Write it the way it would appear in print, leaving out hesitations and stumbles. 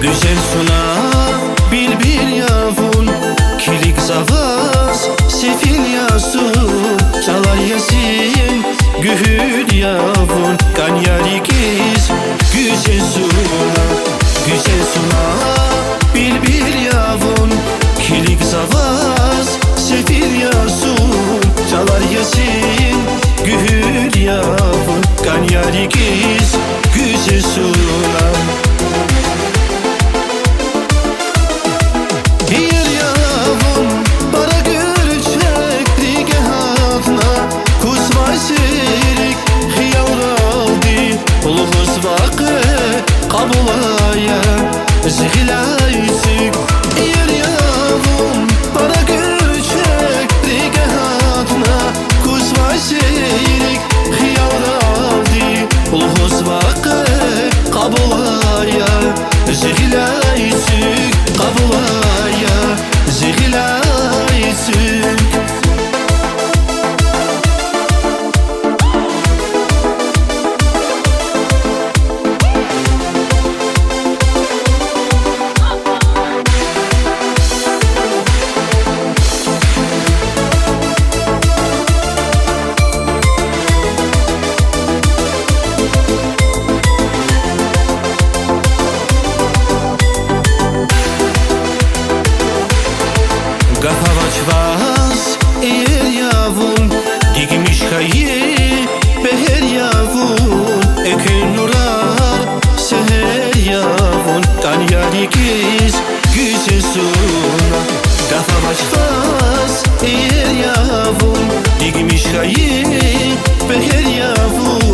Güzel suna bir yavun, kilik zavaz sefil yasun, çalar yasin gühür yavun, kan yari giz. Güzel suna bir yavun, kilik zavaz sefil yasun, çalar yasin gühür yavun, kan yari giz. Güzel suna kabulaya zhilaysik yer yavum para göçek rigatna kusvasirik khiyaldi ulhus vaqe kabulaya zhilaysik kabulaya zhilaysik. Gafavaç vaz eğer yavun, digmiş hayı beher yavun, ekün nurar seher yavun, kan yari giz güzel suna. Gafavaç vaz eğer yavun, digmiş hayı beher yavun,